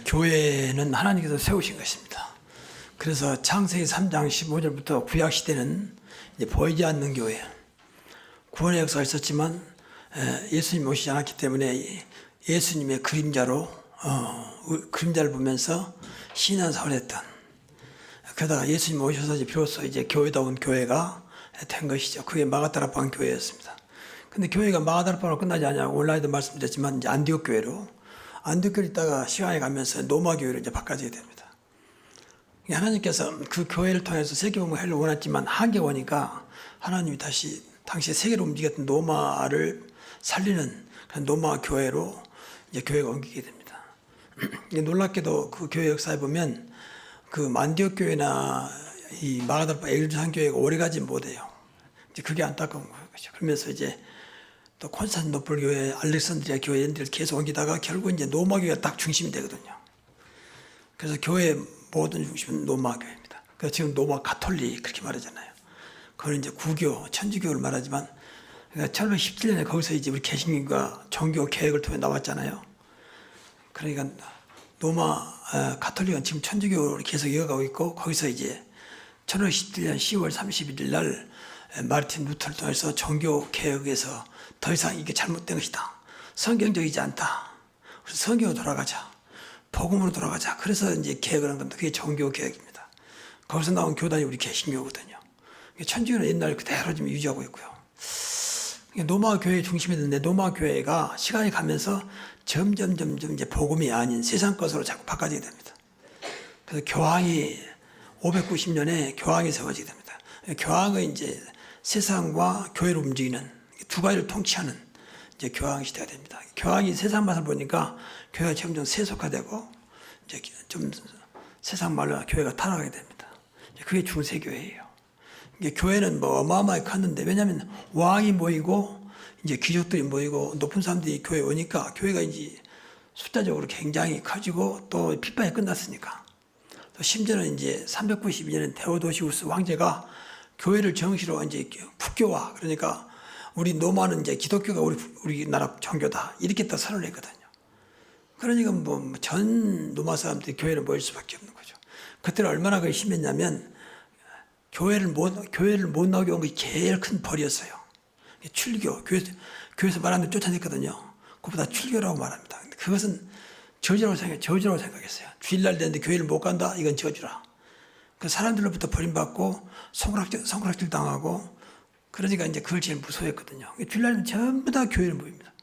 교회는 하나님께서 세우신 것입니다. 그래서 창세기 3장 15절부터 구약 시대는 이제 보이지 않는 교회, 구원의 역사가 있었지만 예수님이 오시지 않았기 때문에 예수님의 그림자로 그림자를 보면서 신앙생활을 했던, 그러다가 예수님 오셔서 이제 비로소 이제 교회다운 교회가 된 것이죠. 그게 마가다락방 교회였습니다. 근데 교회가 마가다락방으로 끝나지 않냐고 온라인도 말씀드렸지만 이제 안디옥 교회로 있다가 시간이 가면서 노마 교회로 이제 바꿔지게 됩니다. 하나님께서 그 교회를 통해서 세계복음을 하려고 원했지만 한계가 오니까 하나님이 다시 당시에 세계로 움직였던 노마를 살리는 그런 노마 교회로 이제 교회가 옮기게 됩니다. 놀랍게도 그 교회 역사에 보면 그 안디옥 교회나 이 마가다락방 엘루산 교회가 오래가지 못해요. 이제 그게 안타까운 거죠. 그러면서 이제 또 콘스탄티노플 교회, 알렉산드리아 교회 이런 데를 계속 옮기다가 결국 이제 노마 교회가 딱 중심이 되거든요. 그래서 교회 모든 중심은 노마 교회입니다. 그래서 지금 노마 가톨릭 그렇게 말하잖아요. 그건 이제 구교, 천주교를 말하지만, 그러니까 1917년에 거기서 이제 우리 개신교가 종교 개혁을 통해 나왔잖아요. 그러니까 노마 가톨릭은 지금 천주교를 계속 이어가고 있고, 거기서 이제 1517년 10월 31일 날 마르틴 루터를 통해서 종교 개혁에서 더 이상 이게 잘못된 것이다, 성경적이지 않다, 그래서 성경으로 돌아가자, 복음으로 돌아가자, 그래서 이제 개혁을 한 겁니다. 그게 종교 개혁입니다. 거기서 나온 교단이 우리 개신교거든요. 천주교는 옛날 그대로 지금 유지하고 있고요. 노마 교회의 중심이 됐는데 노마 교회가 시간이 가면서 점점 이제 복음이 아닌 세상 것으로 자꾸 바꿔지게 됩니다. 그래서 교황이 590년에 교황이 세워지게 됩니다. 교황은 이제 세상과 교회를 움직이는 두 가지를 통치하는 이제 교황 시대가 됩니다. 교황이 세상 맛을 보니까 교회가 점점 세속화되고 이제 좀 세상 말로 교회가 타락하게 됩니다. 그게 중세교회예요. 이게 교회는 뭐 어마어마하게 컸는데, 왜냐하면 왕이 모이고 이제 귀족들이 모이고 높은 사람들이 교회에 오니까 교회가 이제 숫자적으로 굉장히 커지고 또 핍박이 끝났으니까, 또 심지어는 이제 392년에 데오도시우스 황제가 교회를 정시로 이제 국교화, 그러니까 우리 노마는 이제 기독교가 우리나라 종교다, 이렇게 또 선언했거든요. 그러니까 뭐 전 노마 사람들이 교회를 모일 수밖에 없는 거죠. 그때는 얼마나 그게 심했냐면 교회를 못 나오게 한 것이 제일 큰 벌이었어요. 출교, 교회에서 말하는 데 쫓아냈거든요. 그것보다 출교라고 말합니다. 근데 그것은 저주라고 생각했어요. 주일날 되는데 교회를 못 간다? 이건 저주라. 그 사람들로부터 버림받고 손가락질 당하고, 그러니까 이제 그걸 제일 무서워했거든요. 주일날은 전부 다 교회를 모입니다.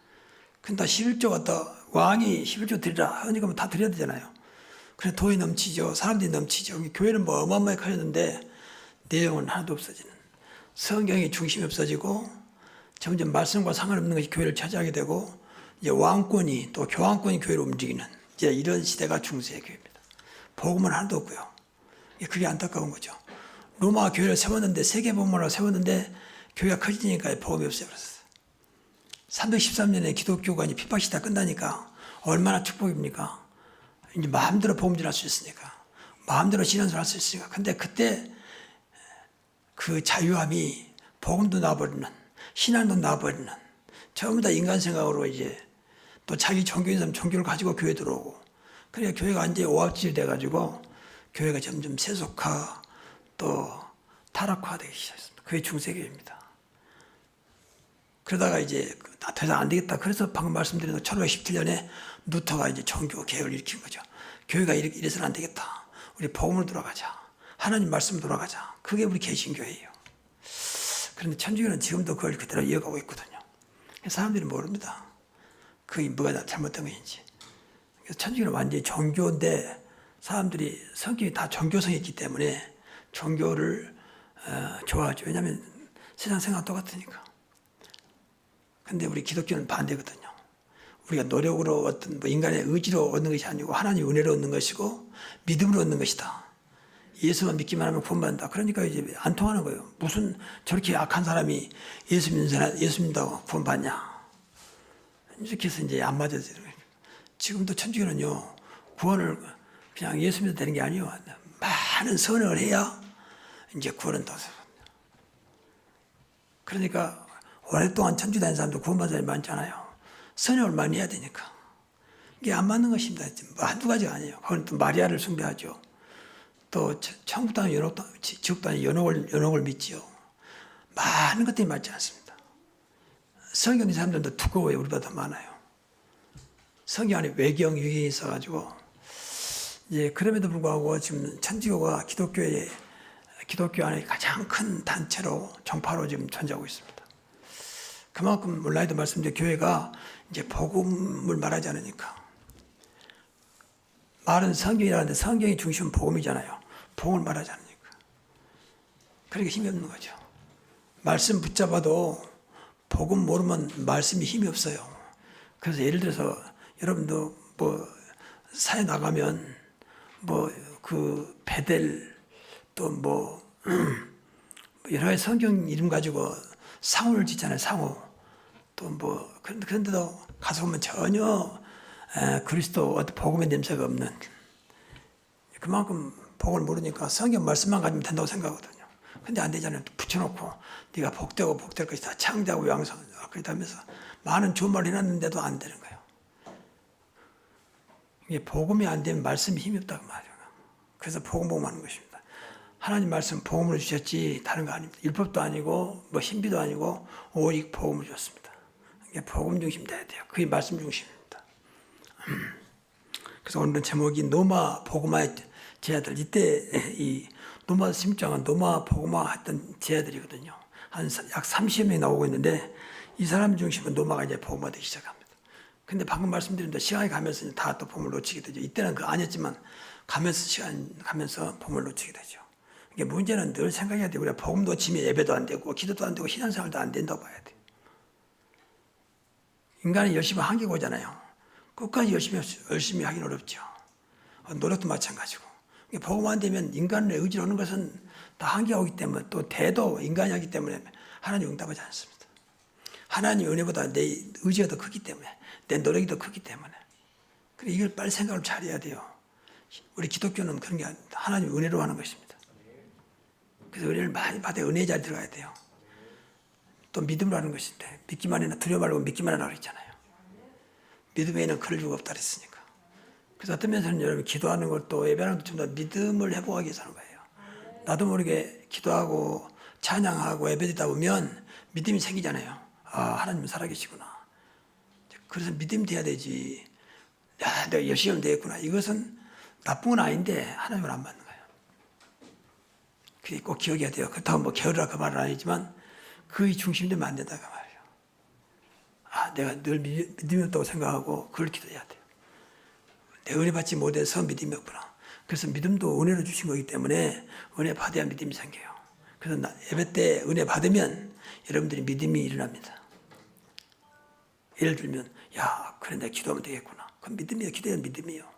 근데 다 11조 갖다 왕이 11조 드리라 하니까 뭐 다 드려야 되잖아요. 그래 돈이 넘치죠. 사람들이 넘치죠. 교회는 뭐 어마어마하게 커졌는데 내용은 하나도 없어지는, 성경의 중심이 없어지고 점점 말씀과 상관없는 것이 교회를 차지하게 되고, 이제 왕권이 또 교황권이 교회를 움직이는 이제 이런 시대가 중세의 교회입니다. 복음은 하나도 없고요. 그게 안타까운 거죠. 로마 교회를 세웠는데, 세계복음으로 세웠는데 교회가 커지니까 복음이 없어졌어요. 313년에 기독교가 이제 핍박시대가 끝나니까 얼마나 축복입니까? 이제 마음대로 복음전할 수 있으니까, 마음대로 신앙생활 할 수 있으니까. 근데 그때 그 자유함이 복음도 놔버리는, 신앙도 놔버리는, 전부 다 인간 생각으로 이제 또 자기 종교인 사람 종교를 가지고 교회 들어오고, 그러니까 교회가 완전히 오합지졸 돼가지고 교회가 점점 세속화 또 타락화되기 시작했습니다. 그게 중세교회입니다. 그러다가 이제 더 이상 안 되겠다. 그래서 방금 말씀드린 1517년에 루터가 이제 종교 개혁을 일으킨 거죠. 교회가 이래서는 안 되겠다. 우리 복음으로 돌아가자. 하나님 말씀으로 돌아가자. 그게 우리 개신교회예요. 그런데 천주교는 지금도 그걸 그대로 이어가고 있거든요. 사람들이 모릅니다. 그게 뭐가 잘못된 것인지. 그래서 천주교는 완전히 종교인데 사람들이 성격이 다 종교성이 있기 때문에 종교를 좋아하죠. 왜냐하면 세상 생활 똑같으니까. 근데 우리 기독교는 반대거든요. 우리가 노력으로 어떤 뭐 인간의 의지로 얻는 것이 아니고 하나님의 은혜로 얻는 것이고 믿음으로 얻는 것이다. 예수만 믿기만 하면 구원받는다. 그러니까 이제 안 통하는 거예요. 무슨 저렇게 악한 사람이 예수 믿는다고 구원받냐. 이렇게 해서 이제 안 맞아요. 지금도 천주교는요, 구원을 그냥 예수 믿어도 되는 게 아니에요. 많은 선을 해야 이제 구원은 더. 그러니까 오랫동안 천주 다닌 사람도 구원받은 사람이 많잖아요. 선을 많이 해야 되니까. 이게 안 맞는 것입니다. 뭐 한두 가지가 아니에요. 그건 또 마리아를 숭배하죠. 또 천국도 아니고 지옥도 아니고 연옥을 믿지요. 많은 것들이 맞지 않습니다. 성경 이 사람들도 두꺼워요. 우리보다 더 많아요. 성경 안에 외경, 유경이 있어가지고, 예, 그럼에도 불구하고 지금 천주교가 기독교 안에 가장 큰 단체로, 정파로 지금 존재하고 있습니다. 그만큼 몰라도 말씀드린 교회가 이제 복음을 말하지 않으니까. 말은 성경이라는데 성경의 중심은 복음이잖아요. 복음을 말하지 않으니까. 그러니까 힘이 없는 거죠. 말씀 붙잡아도 복음 모르면 말씀이 힘이 없어요. 그래서 예를 들어서 여러분도 뭐 사회 나가면 뭐 그 베델 또 뭐 여러 가지 성경 이름 가지고 상호를 짓잖아요. 상호. 또 뭐 그런데도 가서 보면 전혀 그리스도 어떤 복음의 냄새가 없는, 그만큼 복을 모르니까 성경 말씀만 가지면 된다고 생각하거든요. 근데 안 되잖아요. 붙여놓고 네가 복되고 복될 것이다. 창대하고 양성하다. 그러면서 많은 좋은 말을 해놨는데도 안 되는 거예요. 이게 복음이 안 되면 말씀이 힘이 없다고 말이에요. 그래서 복음하는 것입니다. 하나님 말씀 복음으로 주셨지 다른 거 아닙니다. 율법도 아니고 뭐 신비도 아니고 오직 복음을 주셨습니다. 이게 복음 중심 돼야 돼요. 그게 말씀 중심입니다. 그래서 오늘은 제목이 노마 복음화의 제자들. 이때 이 노마 심장은 노마 복음화 했던 제자들이거든요. 한 약 30명이 나오고 있는데 이 사람 중심은 노마가 이제 복음화되기 시작합니다. 근데 방금 말씀드린 대로 시간이 가면서 다 또 복음을 놓치게 되죠. 이때는 그 아니었지만 시간 가면서 복음을 놓치게 되죠. 이게 문제는 늘 생각해야 되고, 우리가 복음 놓치면 예배도 안 되고 기도도 안 되고 신앙생활도 안 된다고 봐야 돼요. 인간은 열심히 한계가 오잖아요. 끝까지 열심히 하긴 어렵죠. 노력도 마찬가지고. 복음 안 되면 인간의 의지로 오는 것은 다 한계가 오기 때문에, 또 대도 인간이 하기 때문에 하나님 응답하지 않습니다. 하나님 은혜보다 내 의지가 더 크기 때문에, 내 노력이 더 크기 때문에. 그래, 이걸 빨리 생각을 잘해야 돼요. 우리 기독교는 그런 게 아닙니다. 하나님 은혜로 하는 것입니다. 그래서 은혜를 많이 받아 은혜 잘 들어가야 돼요. 또 믿음으로 하는 것인데, 믿기만 해나 두려워 말고 믿기만 하라고 그랬잖아요. 믿음에는 그럴 이유가 없다 그랬으니까. 그래서 어떤 면에서는 여러분 기도하는 것도 예배하는 것도 좀 더 믿음을 회복하기 위해서 하는 거예요. 나도 모르게 기도하고 찬양하고 예배드리다 보면 믿음이 생기잖아요. 아, 하나님은 살아계시구나. 그래서 믿음이 돼야 되지. 야, 내가 열심히 하면 되겠구나. 이것은 나쁜 건 아닌데 하나님은 안 맞는 거예요. 그게 꼭 기억해야 돼요. 그렇다고 뭐 게으르라 그 말은 아니지만 그의 중심이 되면 안 된다 그 말이에요. 아, 내가 늘 믿음이 없다고 생각하고 그걸 기도해야 돼요. 내 은혜 받지 못해서 믿음이 없구나. 그래서 믿음도 은혜로 주신 거기 때문에 은혜 받아야 믿음이 생겨요. 그래서 예배 때 은혜 받으면 여러분들이 믿음이 일어납니다. 예를 들면, 야, 그래, 내가 기도하면 되겠구나. 그건 믿음이에요. 기도는 믿음이에요.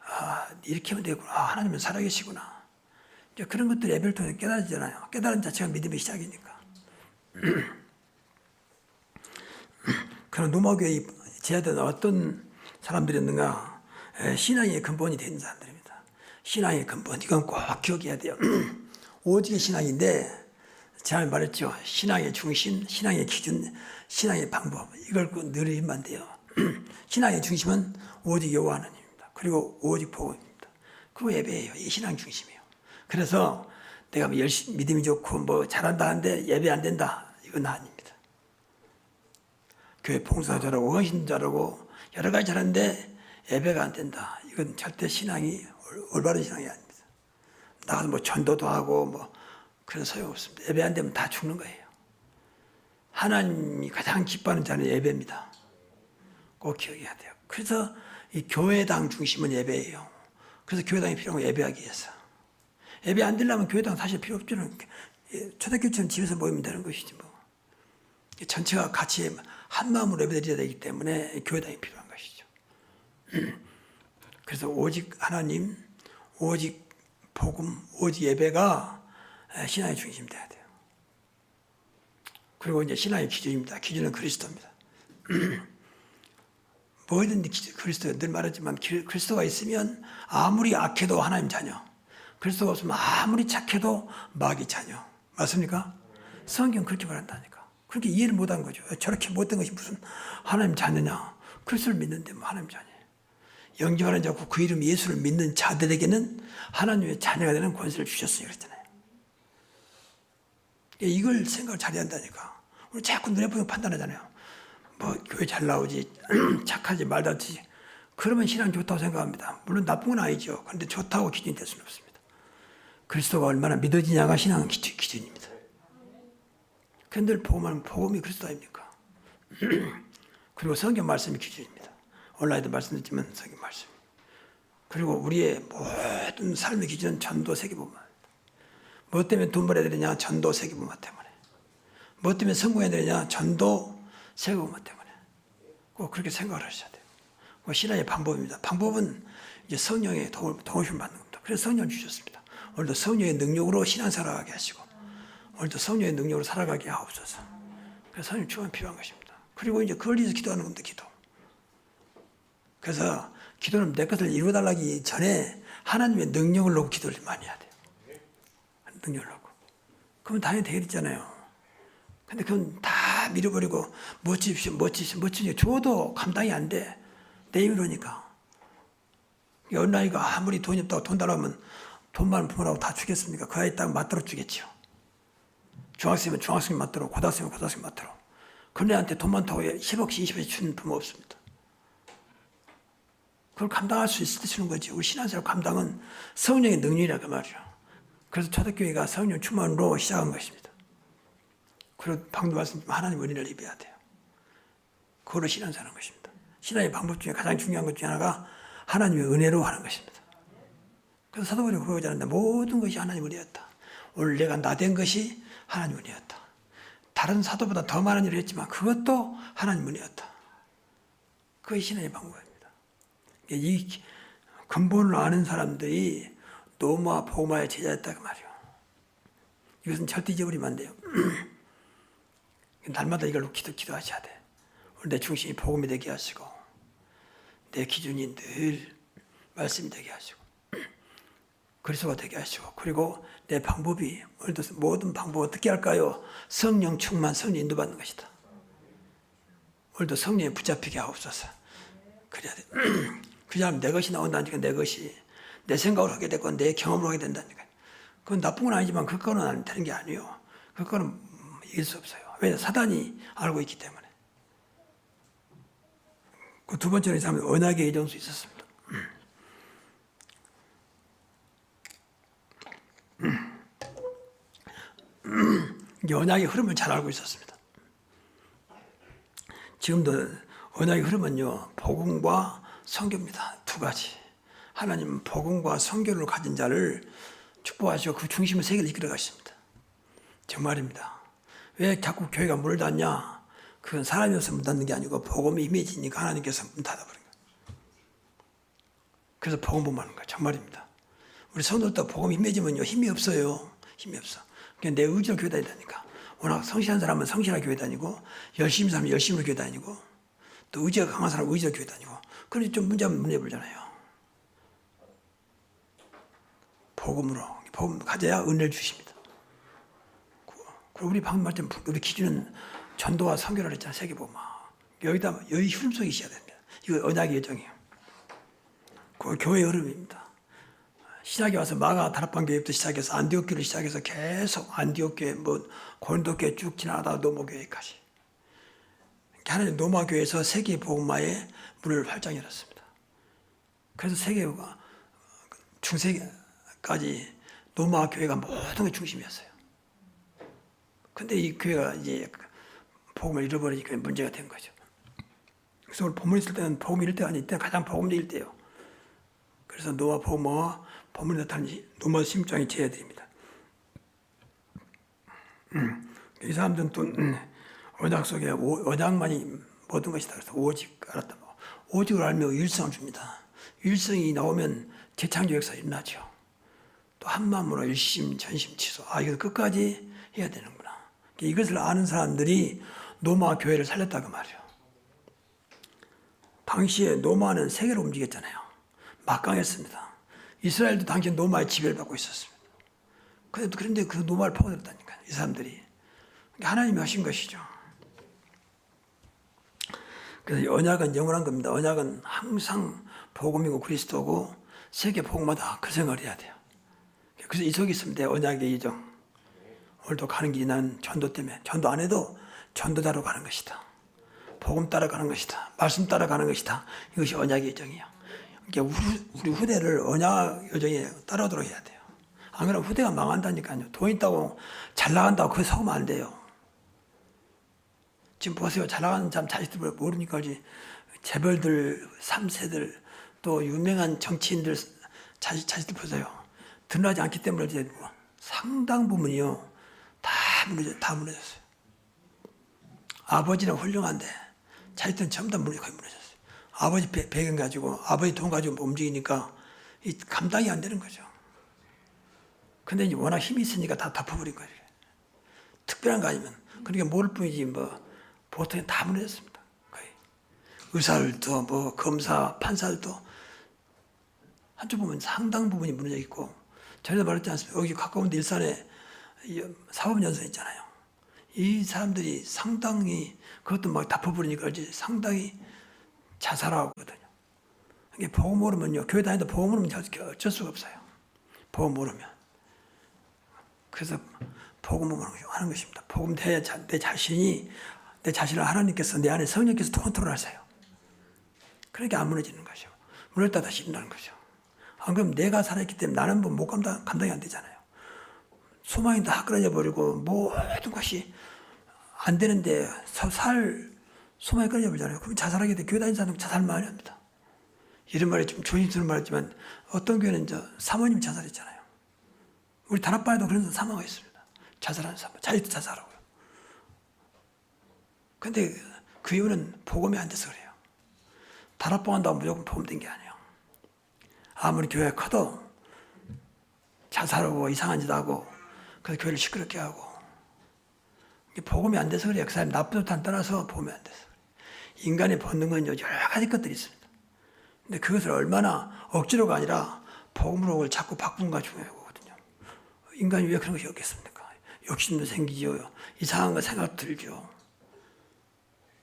아, 이렇게 하면 되겠구나. 아, 하나님은 살아계시구나. 이제 그런 것들 예배를 통해 깨달아지잖아요. 깨달은 자체가 믿음의 시작이니까. 그런 노마교의 제자들은 어떤 사람들이었는가? 신앙의 근본이 되는 사람들입니다. 신앙의 근본, 이건 꼭 기억해야 돼요. 오직의 신앙인데, 제가 말했죠. 신앙의 중심, 신앙의 기준, 신앙의 방법. 이걸 늘 읽으면 안 돼요. 신앙의 중심은 오직 여호와 하나님입니다. 그리고 오직 복음입니다. 그리고 예배예요. 이 신앙 중심이에요. 그래서 내가 뭐 열심히 믿음이 좋고 뭐 잘한다 하는데 예배 안 된다. 이건 아닙니다. 교회 봉사 잘하고 헌신 잘하고 여러 가지 잘하는데 예배가 안 된다. 이건 절대 신앙이 올바른 신앙이 아닙니다. 나가서 뭐 전도도 하고 뭐 그런 소용없습니다. 예배 안 되면 다 죽는 거예요. 하나님이 가장 기뻐하는 자는 예배입니다. 꼭 기억해야 돼요. 그래서 이 교회당 중심은 예배예요. 그래서 교회당이 필요한 건 예배하기 위해서. 예배 안 되려면 교회당 사실 필요 없죠. 초대교회처럼 집에서 모이면 되는 것이지 뭐. 전체가 같이 한 마음으로 예배드려야 되기 때문에 교회당이 필요한 것이죠. 그래서 오직 하나님, 오직 복음, 오직 예배가 신앙의 중심이 돼야 돼요. 그리고 이제 신앙의 기준입니다. 기준은 그리스도입니다. 뭐든지 그리스도, 늘 말하지만 그리스도가 있으면 아무리 악해도 하나님 자녀, 그리스도가 없으면 아무리 착해도 마귀 자녀. 맞습니까? 성경 그렇게 말한다니까. 그렇게 이해를 못한 거죠. 저렇게 못된 것이 무슨 하나님 자녀냐. 그리스도를 믿는데 뭐 하나님 자녀예요. 영접하는 자고 그 이름 예수를 믿는 자들에게는 하나님의 자녀가 되는 권세를 주셨어요. 그랬잖아요. 이걸 생각을 잘해야 한다니까. 우리 자꾸 눈에 보이면 판단하잖아요. 뭐 교회 잘 나오지 착하지 말다지 그러면 신앙 좋다고 생각합니다. 물론 나쁜 건 아니죠. 그런데 좋다고 기준이 될 수는 없습니다. 그리스도가 얼마나 믿어지냐가 신앙 기준입니다. 그런데 복음이 그리스도 아닙니까? 그리고 성경 말씀이 기준입니다. 온라인도 말씀드렸지만 성경 말씀. 그리고 우리의 모든 삶의 기준은 전도 세계복음입니다. 뭐 때문에 돈 벌어야 되느냐? 전도 세계복음 때문에. 뭐 때문에 성공해야 되느냐? 전도 세계복음 때문에. 꼭 그렇게 생각을 하셔야 돼요. 신앙의 방법입니다. 방법은 이제 성령의 도움을 받는 겁니다. 그래서 성령을 주셨습니다. 오늘도 성령의 능력으로 신앙 살아가게 하시고 오늘도 성령의 능력으로 살아가게 하옵소서. 그래서 성령 충만 필요한 것입니다. 그리고 이제 그걸 위해서 기도하는 겁니다. 기도. 그래서 기도는 내 것을 이루어달라기 전에 하나님의 능력을 놓고 기도를 많이 해야 돼요. 능력을 놓고. 그러면 당연히 되겠잖아요. 근데 그건 다 밀어버리고 멋지십시오. 줘도 감당이 안 돼. 내 힘으로니까. 어린아이가 아무리 돈이 없다고 돈 달라면 돈만 부모라고 다 주겠습니까? 그 아이 딱 맞들어 주겠죠. 중학생이면 중학생 맞들어, 고등학생이면 고등학생 맞들어. 그런 애한테 돈 많다고 10억씩 20억씩 주는 부모 없습니다. 그걸 감당할 수 있을 때 주는 거지. 우리 신앙생활 감당은 성령의 능력이라 그 말이죠. 그래서 초대교회가 성령 충만으로 시작한 것입니다. 그리고 방금 말씀드린 하나님 은혜를 입어야 돼요. 그걸로 신앙생활 하는 것입니다. 신앙의 방법 중에 가장 중요한 것 중에 하나가 하나님의 은혜로 하는 것입니다. 그래서 사도 바울이 그러지 않는다. 모든 것이 하나님 은혜였다. 오늘 내가 나된 것이 하나님 은혜였다. 다른 사도보다 더 많은 일을 했지만 그것도 하나님 은혜였다. 그것이 신앙의 방법입니다. 이 근본을 아는 사람들이 노마 보마의 제자였다 그 말이에요. 이것은 절대 잊어버리면 안 돼요. 날마다 이걸 기도하셔야 돼. 오늘 내 중심이 복음이 되게 하시고 내 기준이 늘 말씀이 되게 하시고 그리스도가 되게 하시고 그리고 내 방법이 오늘도 모든 방법 어떻게 할까요? 성령 충만 성령 인도받는 것이다. 오늘도 성령에 붙잡히게 하옵소서. 그래야 돼. 그냥 내 것이 나온다니까 내 것이 내 생각으로 하게 되고 내 경험으로 하게 된다니까. 그건 나쁜 건 아니지만 그거는 되는 게 아니에요. 그거는 이길 수 없어요. 왜? 사단이 알고 있기 때문에. 그 두 번째는 이 사람은 언약의 이정수 있었습니다. 언약의 흐름을 잘 알고 있었습니다. 지금도 언약의 흐름은요, 복음과 선교입니다. 두 가지. 하나님은 복음과 선교를 가진 자를 축복하시고 그 중심을 세계를 이끌어 가십니다. 정말입니다. 왜 자꾸 교회가 문을 닫냐? 그건 사람이어서 문 닫는 게 아니고 복음이 임해지니까 하나님께서 문 닫아버린 거예요. 그래서 복음 보면 하는 거예요. 정말입니다. 우리 성도들도 복음 임해지면요, 힘이 없어요. 힘이 없어. 그냥 내 의지로 교회 다니다니까. 워낙 성실한 사람은 성실하게 교회 다니고 열심히 사람은 열심히 교회 다니고 또 의지가 강한 사람은 의지로 교회 다니고 그러니 좀 문제하면 문제불잖아요. 복음 가져야 은혜를 주십니다. 우리 방금 말씀 우리 기준은 전도와 선교를 했잖아요. 세계복음. 여기 흐름 속에 있어야 됩니다. 이거 언약의 여정이에요. 그 교회의 흐름입니다. 신학에 와서 마가 다락방 교회부터 시작해서 안디옥 교회를 시작해서 계속 안디옥 교회, 고린도 교회 쭉 지나가다가 노마 교회까지. 하나님 노마 교회에서 세계 복음화의 문을 활짝 열었습니다. 그래서 세계가 중세까지 노마 교회가 모든 게 중심이었어요. 근데 이 교회가 이제 복음을 잃어버리니까 문제가 된 거죠. 그래서 오늘 본문 있을 때는 복음 잃을 때가 아닐 때 가장 복음일 때예요. 그래서 노아 복음화와 본문에 나타난 노마 심장이 제해드립니다. 이 사람들은 또 언약 속에 언약만이 모든 것이다. 그래서 오직 알았다. 오직을 알며 일성을 줍니다. 일성이 나오면 재창조 역사가 일어나죠. 또 한 마음으로 일심, 전심, 치소. 이거 끝까지 해야 되는구나. 이것을 아는 사람들이 노마 교회를 살렸다 그 말이에요. 당시에 노마는 세계로 움직였잖아요. 막강했습니다. 이스라엘도 당시 노마의 지배를 받고 있었습니다. 그런데 그 노마를 파고들었다니까요. 이 사람들이. 하나님이 하신 것이죠. 그래서 언약은 영원한 겁니다. 언약은 항상 복음이고 그리스도고 세계 복음마다 그 생각을 해야 돼요. 그래서 이 속에 있으면 돼요. 언약의 이정. 오늘도 가는 길이 나는 전도 때문에 전도 안 해도 전도자로 가는 것이다. 복음 따라가는 것이다. 말씀 따라가는 것이다. 이것이 언약의 여정이에요. 그러니까 우리 후대를 언약 여정에 따라오도록 해야 돼요. 안 그러면 후대가 망한다니까요. 돈 있다고 잘 나간다고 그거 속으면 안 돼요. 지금 보세요. 잘 나가는 사람 자식들 모르니까 재벌들, 3세들 또 유명한 정치인들 자식들 보세요. 드러나지 않기 때문에 이제 상당 부분이요. 다 무너졌어요. 아버지는 훌륭한데 자식들은 전부 다 거의 무너졌어요. 아버지 배경 가지고 아버지 돈 가지고 움직이니까 감당이 안 되는 거죠. 근데 이제 워낙 힘이 있으니까 다 덮어버린 거예요. 특별한 거 아니면 그러니까 모를 뿐이지 보통 다 무너졌습니다. 거의 의사들도 검사 판사들도 한쪽 보면 상당 부분이 무너져 있고 전에도 말했지 않습니까? 여기 가까운 일산에 사법연수원 있잖아요. 이 사람들이 상당히 그것도 막 덮어버리니까 이제 상당히 자살하거든요. 이게 복음 모르면요. 교회 다니도 복음 모르면 어쩔 수가 없어요. 복음 모르면. 그래서 복음을 하는 것입니다. 복음 돼야 내 자신을 하나님께서 내 안에 성령께서 컨트롤하세요. 그러니까 안 무너지는 것이죠. 무너졌다 다시 일어나는 거죠. 안 그러면 내가 살아있기 때문에 나는 못 감당이 안 되잖아요. 소망이 다 끊어져 버리고 모든 것이 안 되는데 소망이 끊어져 버리잖아요. 그럼 자살하게 돼. 교회 다니는 사람은 자살 많이 합니다. 이런 말이 좀 조심스러운 말이지만 어떤 교회는 사모님 자살했잖아요. 우리 다락방에도 그런 사모가 있습니다. 자살하는 사모. 자기도 자살하고요. 근데 그 이유는 복음이 안 돼서 그래요. 다락방 한다고 무조건 복음 된 게 아니에요. 아무리 교회가 커도 자살하고 이상한 짓 하고 그래서 교회를 시끄럽게 하고 복음이 안 돼서 그래요. 그 사람이 나쁜 뜻 안 따라서 복음이 안 돼서 그래요. 인간의 본능은 여러 가지 것들이 있습니다. 근데 그것을 얼마나 억지로가 아니라 복음으로 그걸 자꾸 바꾸는가 중요하거든요. 인간이 왜 그런 것이 없겠습니까? 욕심도 생기죠. 이상한 거 생각 들죠.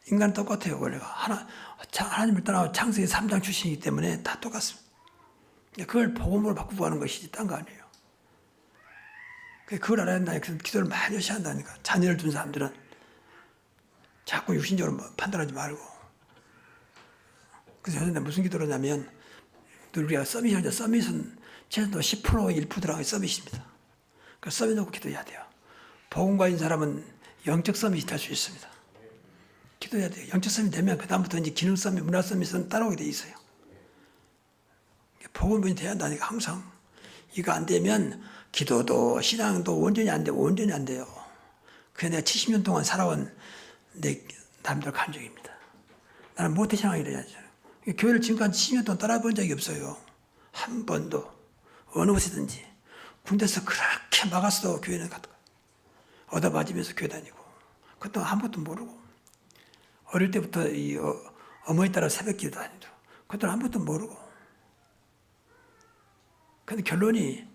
인간은 똑같아요. 원래가 하나님을 떠나고 창세기 3장 출신이기 때문에 다 똑같습니다. 그걸 복음으로 바꾸고 하는 것이지 딴 거 아니에요. 그걸 알아야 한다니까. 그래서 기도를 많이 열심히 한다니까. 자녀를 둔 사람들은 자꾸 육신적으로 판단하지 말고. 그래서 요새 무슨 기도를 하냐면 우리가 서밋이 하죠. 서밋은 최소 10% 1% 들어가는 서밋입니다. 그 서밋 놓고 기도해야 돼요. 복음과 있는 사람은 영적 서밋이 될 수 있습니다. 기도해야 돼요. 영적 서밋이 되면 그 다음부터 이제 기능 서밋, 문화 서밋은 따라오게 돼 있어요. 복음이 돼야 한다니까 항상. 이거 안 되면 기도도 신앙도 온전히 안 돼요. 온전히 안 돼요. 그게 내가 70년 동안 살아온 내 남들 감정입니다. 나는 모태신앙이라 해야죠. 교회를 지금까지 70년 동안 따라본 적이 없어요. 한 번도. 어느 곳이든지. 군대에서 그렇게 막았어도 교회는 갔다. 얻어맞으면서 교회 다니고. 그것도 아무것도 모르고. 어릴 때부터 어머니 따라 새벽 기도 다니고. 그것도 아무것도 모르고. 근데 결론이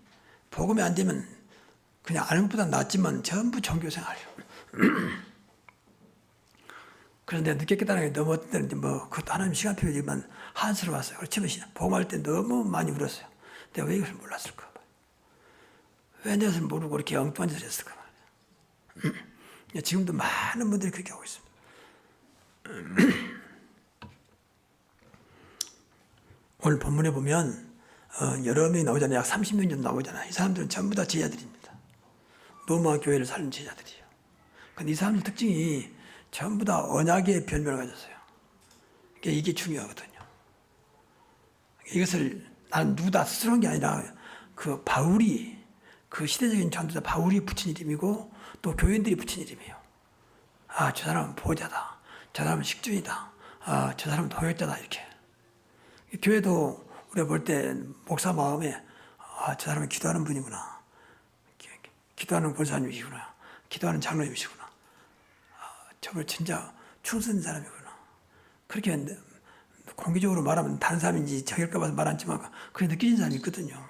복음이 안 되면 그냥 아는 것보다 낫지만 전부 종교생활이에요. 그래서 내가 늦게 깨달은 게 너무 어떤 때는 그것도 하나님 시간 필요지만 한스러웠어요. 그렇지만 복음할 때 너무 많이 울었어요. 내가 왜 이것을 몰랐을까 봐. 왜 내 것을 모르고 이렇게 엉뚱한 짓을 했을까 봐. 지금도 많은 분들이 그렇게 하고 있습니다. 오늘 본문에 보면 여러 명이 나오잖아요. 약 30명 정도 나오잖아요. 이 사람들은 전부 다 제자들입니다. 로마 교회를 살는 제자들이에요. 근데 이 사람들 특징이 전부 다 언약의 변명을 가졌어요. 이게 중요하거든요. 이것을 나는 누구다 스스로 한 게 아니라 그 바울이 그 시대적인 전도자 바울이 붙인 이름이고 또 교인들이 붙인 이름이에요. 아, 저 사람은 보호자다. 저 사람은 식주이다. 아, 저 사람은 동역자다. 이렇게. 교회도 우리가 볼 때 목사 마음에 아, 저 사람은 기도하는 분이구나. 기도하는 권사님이시구나. 기도하는 장로님이시구나. 아, 저걸 진짜 충성된 사람이구나. 그렇게 공개적으로 말하면 다른 사람인지 저길까 봐서 말 안 지만 그렇게 느끼는 사람이 있거든요.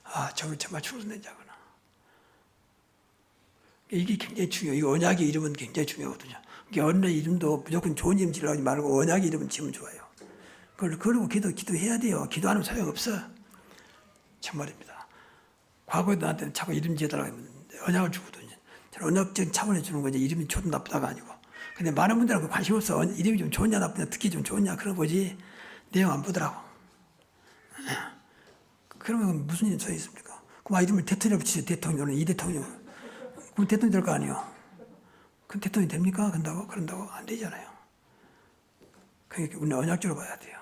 아, 저걸 정말 충성된 자구나. 이게 굉장히 중요해요. 이 언약의 이름은 굉장히 중요하거든요. 이게 어느 이름도 무조건 좋은 이름 지으려고 하지 말고 언약 이름은 지으면 좋아요. 그러고 기도해야 돼요. 기도 안 하면 소용없어. 정말입니다. 과거에도 나한테는 자꾸 이름 지어달라고 하면 언약을 주거든요. 저는 언약적인 차원에 주는 거지 이름이 좋든 나쁘다가 아니고. 근데 많은 분들은 관심 없어. 이름이 좀 좋냐 나쁘냐 듣기 좀 좋냐 그런 거지 내용 안 보더라고. 그러면 무슨 일이 소용이 있습니까? 그럼 이름을 대통령 붙이세요. 대통령은 이 대통령. 그럼 대통령 될 거 아니에요. 그럼 대통령이 됩니까? 그런다고 안 되잖아요. 그러니까 우리는 언약적으로 봐야 돼요.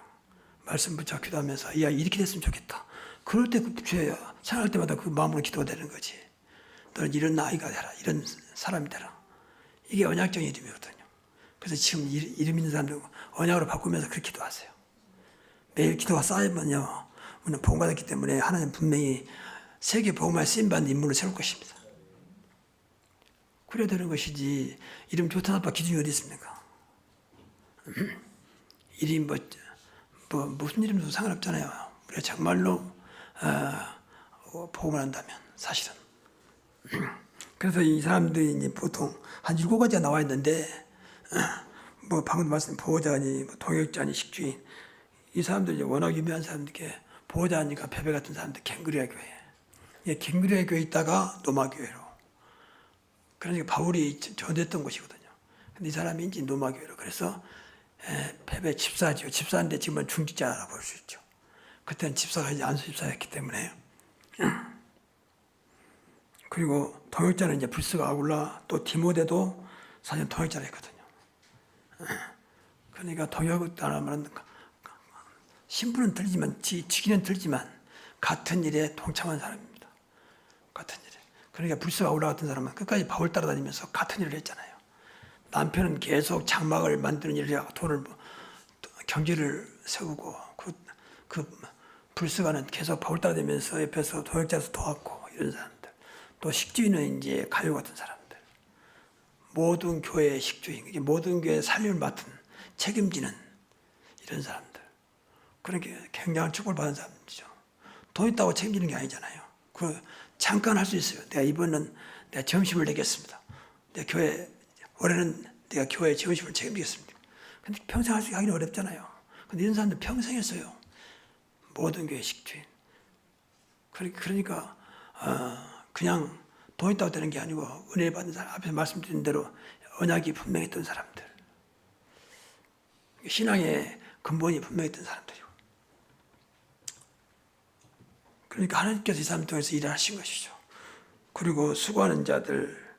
말씀 붙잡고 기도하면서 야 이렇게 됐으면 좋겠다. 그럴 때 생각할 때마다 그 마음으로 기도가 되는 거지. 너는 이런 아이가 되라. 이런 사람이 되라. 이게 언약적인 이름이거든요. 그래서 지금 이름 있는 사람들 언약으로 바꾸면서 그렇게 기도하세요. 매일 기도가 쌓이면요. 우리는 복음받았기 때문에 하나님 분명히 세계 복음화에 쓰임받는 인물을 세울 것입니다. 그래야 되는 것이지 이름 좋다 나빠 기준이 어디 있습니까? 이름 무슨 이름도 상관없잖아요. 우리가 정말로 복음을 한다면 사실은. 그래서 이 사람들이 이제 보통 한 7가지가 나와 있는데 뭐 방금 말씀 보호자니 뭐 동역자니 식주인 이 사람들 이제 워낙 유명한 사람들께 보호자니까 베베 같은 사람들 갱그리아 교회. 갱그리아 교회에 있다가 로마 교회로. 그러니까 바울이 전도했던 곳이거든요. 근데 이 사람이 이제 로마 교회로. 그래서 베베 집사죠. 집사인데 지금은 중직자라고 볼 수 있죠. 그때는 집사가 이제 안수 집사였기 때문에. 그리고 동역자는 이제 불스가 아굴라 또 디모데도 사실 동역자를 했거든요. 그러니까 동역자라면 신분은 틀리지만 직위는 틀리지만 같은 일에 동참한 사람입니다. 같은 일에. 그러니까 불스가 아굴라 같은 사람은 끝까지 바울 따라다니면서 같은 일을 했잖아요. 남편은 계속 장막을 만드는 일을 하고 돈을 경제를 세우고 그 불스가는 계속 바울 따라다니면서 옆에서 동역자에서 도왔고 이런 사람들. 또 식주인은 이제 가요 같은 사람들. 모든 교회의 식주인, 모든 교회의 살림을 맡은 책임지는 이런 사람들. 그렇게 굉장한 축복을 받은 사람들이죠. 돈 있다고 책임지는 게 아니잖아요. 잠깐 할 수 있어요. 내가 점심을 내겠습니다. 올해는 내가 교회 점심을 책임지겠습니다. 근데 평생 하기는 어렵잖아요. 근데 이런 사람들 평생 했어요. 모든 교회 식주인. 그러니까 그냥 돈 있다고 되는 게 아니고 은혜 받는 사람, 앞에서 말씀드린 대로 언약이 분명했던 사람들. 신앙의 근본이 분명했던 사람들이고. 그러니까 하나님께서 이 사람 통해서 일을 하신 것이죠. 그리고 수고하는 자들,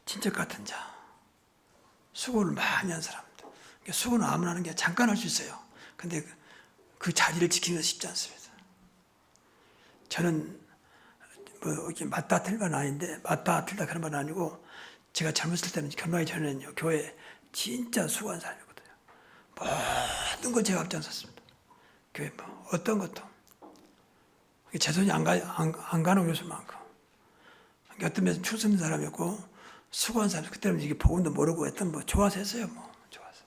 친척 같은 자, 수고를 많이 한 사람들. 그러니까 수고는 아무나 하는 게 잠깐 할 수 있어요. 근데 그 자리를 지키는 건 쉽지 않습니다. 저는 뭐 이렇게 맞다 틀린 건 아닌데 맞다 틀다 그런 건 아니고 제가 젊었을 때는 결혼하기 전에는요 교회 진짜 수고한 사람이거든요. 모든 걸 제가 앞장섰습니다. 교회 뭐 어떤 것도 제 손이 안 가는 요소만큼 어떤 면에서 출세된 사람이었고 수고한 사람 그때는 이게 복음도 모르고 했던 뭐 좋아서 했어요. 뭐 좋아서.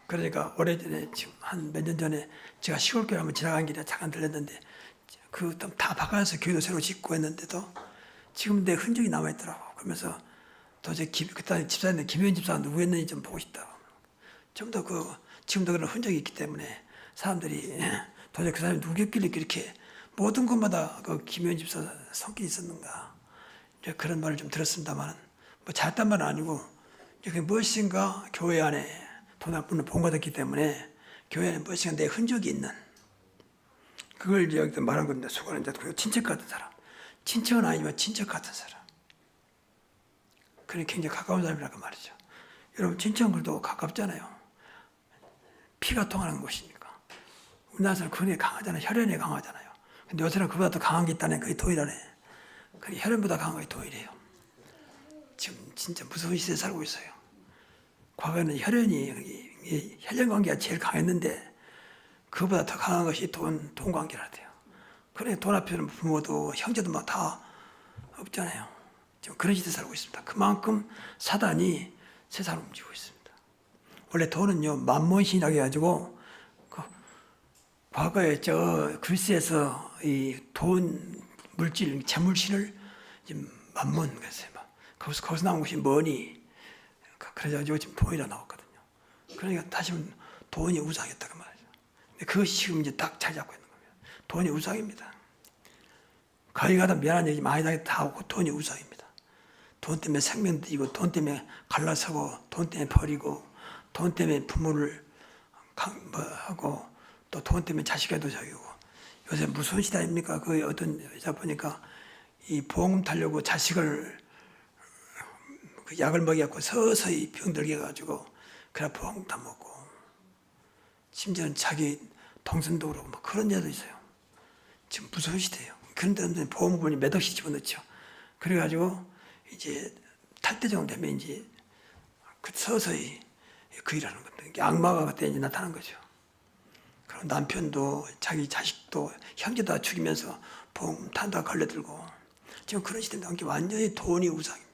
그러니까 오래전에 지금 한 몇 년 전에 제가 시골교회 한번 지나간 길에 잠깐 들렸는데 다 바꿔서 교회도 새로 짓고 했는데도 지금 내 흔적이 남아있더라고. 그러면서 도저히 그때 집사인데 김현 집사가 누구였는지 좀 보고 싶다고. 좀 더 지금도 그런 흔적이 있기 때문에 사람들이 도저히 그 사람이 누구였길래 이렇게 모든 것마다 그 김현 집사 성격이 있었는가. 이제 그런 말을 좀 들었습니다만 뭐 잘했단 말은 아니고 이제 무엇인가 교회 안에 돈 한 푼을 본받았기 때문에 교회 안에 무엇인가 내 흔적이 있는 그걸 여기서 말한 겁니다. 수고하는 자, 그리고 친척 같은 사람. 친척은 아니지만 친척 같은 사람. 그게 굉장히 가까운 사람이라고 말이죠. 여러분 친척은 그래도 가깝잖아요. 피가 통하는 것이니까. 우리나라 사람 그게 강하잖아요. 혈연이 강하잖아요. 근데 요새는 그보다 더 강한 게 있다네. 그게 도일하네. 그게 혈연보다 강한 게 도일이에요. 지금 진짜 무서운 시대에 살고 있어요. 과거에는 혈연 관계가 제일 강했는데 그보다 더 강한 것이 돈 관계라 돼요. 그래 돈 앞에는 부모도 형제도 막 다 없잖아요. 지금 그런 시대에 살고 있습니다. 그만큼 사단이 세상을 움직이고 있습니다. 원래 돈은요 만몬신이라고 해가지고 과거에 그리스에서 이 돈 물질 재물신을 만몬 그랬어요. 거기서 나온 것이 뭐니? 그래가지고 지금 돈이라 나왔거든요. 그러니까 다시는 돈이 우상이었다 그 말이죠. 근데 그것이 지금 이제 딱 자리 잡고 있는 겁니다. 돈이 우상입니다. 거기 가다 미안한 얘기 많이 다 하고 돈이 우상입니다. 돈 때문에 생명 드리고 돈 때문에 갈라서고 돈 때문에 버리고 돈 때문에 부모를 하고 또 돈 때문에 자식에도 저기고 요새 무슨 시대 아닙니까? 그 어떤 여자 보니까 이 보험 타려고 자식을 그 약을 먹여갖고 서서히 병들게 해가지고 그래 보험 다 먹고 심지어는 자기 동생도 그러고 뭐 그런 여자도 있어요. 지금 무서운 시대예요. 그런 데는 보험금이 몇 억씩 집어넣죠. 그래가지고 이제 탈대정 되면 이제 그 서서히 그 일하는 겁니다. 악마가 그때 이제 나타난 거죠. 그럼 남편도 자기 자식도 형제 다 죽이면서 보험 탄다 걸려들고 지금 그런 시대인데 완전히 돈이 우상입니다.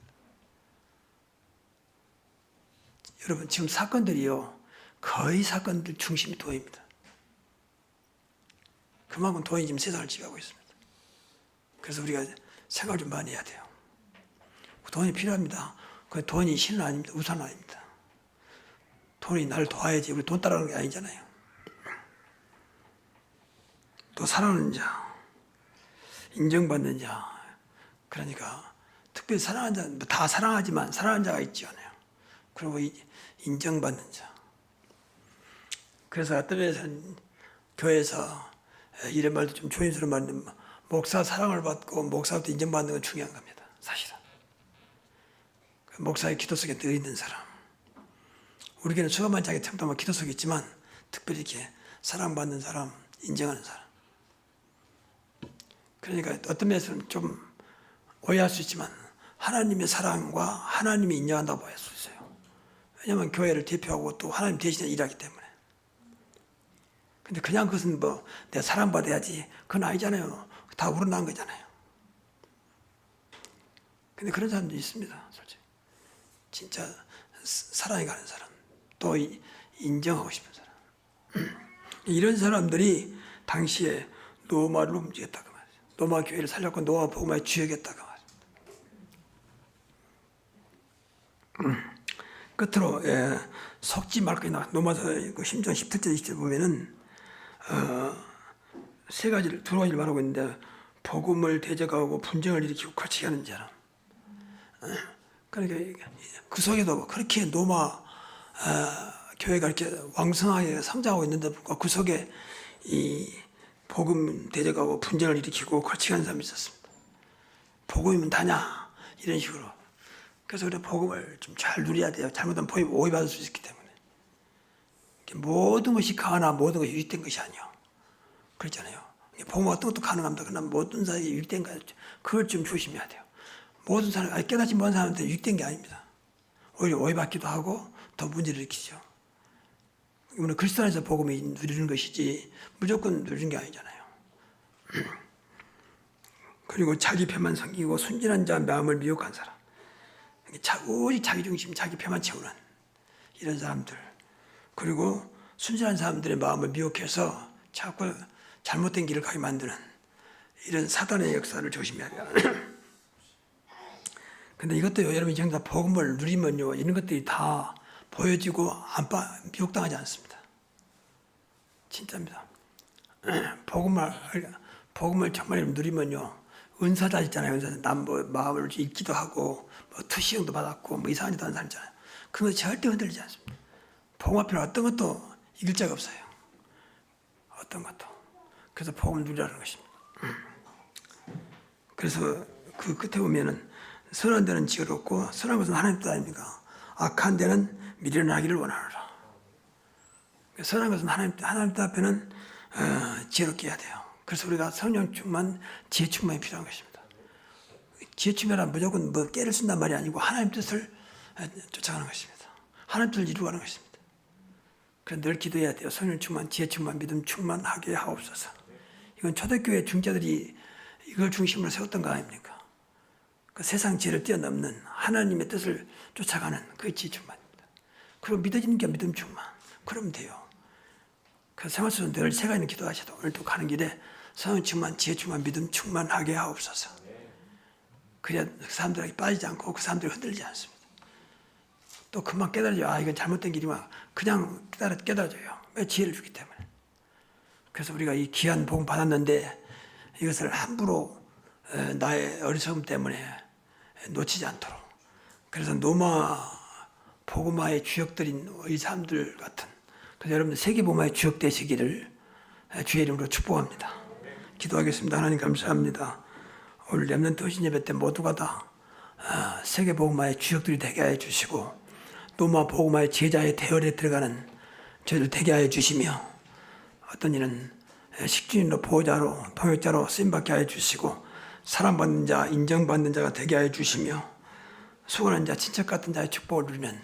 여러분 지금 사건들이요 거의 사건들 중심이 돈입니다. 그만큼 돈이 지금 세상을 지배하고 있습니다. 그래서 우리가 생각을 좀 많이 해야 돼요. 돈이 필요합니다. 그 돈이 신은 아닙니다. 우산 아닙니다. 돈이 나를 도와야지 우리 돈 따라가는 게 아니잖아요. 또 사랑하는 자, 인정받는 자, 그러니까 특별히 사랑하는 자, 다 사랑하지만 사랑하는 자가 있잖아요. 그리고 인정받는 자. 그래서 어떤 데서는 교회에서 이런 말도 좀 조심스러운 말인데 목사 사랑을 받고 목사부터 인정받는 건 중요한 겁니다. 사실은. 목사의 기도 속에 들어있는 사람. 우리 교회는 수감한 자기 템도 기도 속에 있지만 특별히 이렇게 사랑받는 사람, 인정하는 사람. 그러니까 어떤 면에서는 좀 오해할 수 있지만 하나님의 사랑과 하나님이 인정한다고 볼 수 있어요. 왜냐하면 교회를 대표하고 또 하나님 대신에 일하기 때문에. 근데 그냥 그것은 뭐 내가 사랑받아야지 그건 아니잖아요. 다 우러난 거잖아요. 근데 그런 사람도 있습니다. 솔직히. 진짜 사랑이 가는 사람. 또 인정하고 싶은 사람. 이런 사람들이 당시에 노마를 움직였다고 말이죠. 노마 교회를 살렸고 노마 복음화에 주역했다고 말이죠. 끝으로 속지 말고 나와 노마서 그 심정 10절째 20절 보면은 세 가지를 두 가지를 말하고 있는데 복음을 대적하고 분쟁을 일으키고 거치게 하는 자람. 그러니까 그 속에도 그렇게 노마 교회가 이렇게 왕성하게 성장하고 있는데 그 속에 이 복음 대적하고 분쟁을 일으키고 거치게 하는 사람이 있었습니다. 복음이면 다냐 이런 식으로. 그래서 우리가 복음을 좀 잘 누려야 돼요. 잘못하면 오해받을 수 있기 때문에. 모든 것이 가나 모든 것이 유익된 것이 아니요. 그렇잖아요. 복음 어떤 것도 가능합니다. 그러나 모든 사람이 유익된 거 그걸 좀 조심해야 돼요. 모든 사람, 깨닫지 못한 사람한테 유익된 게 아닙니다. 오히려 오해받기도 하고 더 문제를 일으키죠. 이거는 그리스도 안에서 복음이 누리는 것이지 무조건 누리는 게 아니잖아요. 그리고 자기 편만 섬기고 순진한 자 마음을 미혹한 사람. 오직 자기 중심, 자기 편만 채우는 이런 사람들. 그리고 순진한 사람들의 마음을 미혹해서 자꾸 잘못된 길을 가게 만드는 이런 사단의 역사를 조심해야 돼요. 근데 이것도 여러분이 정작 복음을 누리면요, 이런 것들이 다 보여지고 미혹당하지 않습니다. 진짜입니다. 복음을 정말 누리면요, 은사자 있잖아요. 은사자. 뭐 마음을 읽기도 하고, 뭐 투시형도 받았고, 뭐 이상한 짓도 하는 사람 있잖아요. 그런 거 절대 흔들리지 않습니다. 복음 앞에는 어떤 것도 이길 자가 없어요. 어떤 것도. 그래서 복음을 누리라는 것입니다. 그래서 그 끝에 보면은 선한 데는 지혜롭고 선한 것은 하나님 뜻 아닙니까? 악한 데는 미련하기를 원하노라. 선한 것은 하나님 뜻 앞에는 지혜롭게 해야 돼요. 그래서 우리가 성령 충만, 지혜 충만이 필요한 것입니다. 지혜 충만은 무조건 뭐 깨를 쓴단 말이 아니고 하나님 뜻을 쫓아가는 것입니다. 하나님 뜻을 이루어가는 것입니다. 그래서 늘 기도해야 돼요. 성령 충만, 지혜 충만, 믿음 충만하게 하옵소서. 이건 초대교회 중자들이 이걸 중심으로 세웠던 거 아닙니까? 그 세상 지혜를 뛰어넘는 하나님의 뜻을 쫓아가는 그 지혜 충만입니다. 그리고 믿어지는 게 믿음 충만. 그러면 돼요. 그 생활 속에서 늘 세 가지는 기도하셔도 오늘도 가는 길에 성령 충만, 지혜 충만, 믿음 충만하게 하옵소서. 그래야 그 사람들에게 빠지지 않고 그 사람들이 흔들리지 않습니다. 또 금방 깨달아져요. 아, 이건 잘못된 길이구나. 그냥 깨달아져요. 왜? 지혜를 주기 때문에. 그래서 우리가 이 귀한 복음 받았는데 이것을 함부로 나의 어리석음 때문에 놓치지 않도록. 그래서 노마 복음화의 주역들인 이 사람들 같은, 그래서 여러분들 세계 복음화의 주역 되시기를 주의 이름으로 축복합니다. 기도하겠습니다. 하나님 감사합니다. 오늘 렘넌트 헌신 예배 때 모두가 다 세계 복음화의 주역들이 되게 하여 주시고 노마 복음화의 제자의 대열에 들어가는 저희들 되게 하여 주시며, 어떤 이는 식주인으로 보호자로 통역자로 쓰임받게 하여 주시고 사랑받는 자 인정받는 자가 되게 하여 주시며 수고하는 자 친척 같은 자의 축복을 누리는,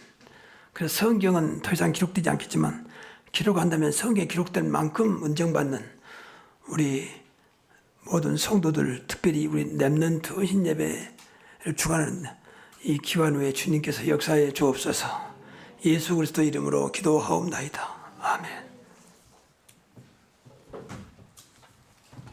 그래서 성경은 더 이상 기록되지 않겠지만 기록한다면 성경에 기록된 만큼 인정받는 우리 모든 성도들, 특별히 우리 렘넌트 헌신 예배를 주관하는 이 기간 후에 주님께서 역사해 주옵소서. 예수 그리스도 이름으로 기도하옵나이다. 아멘.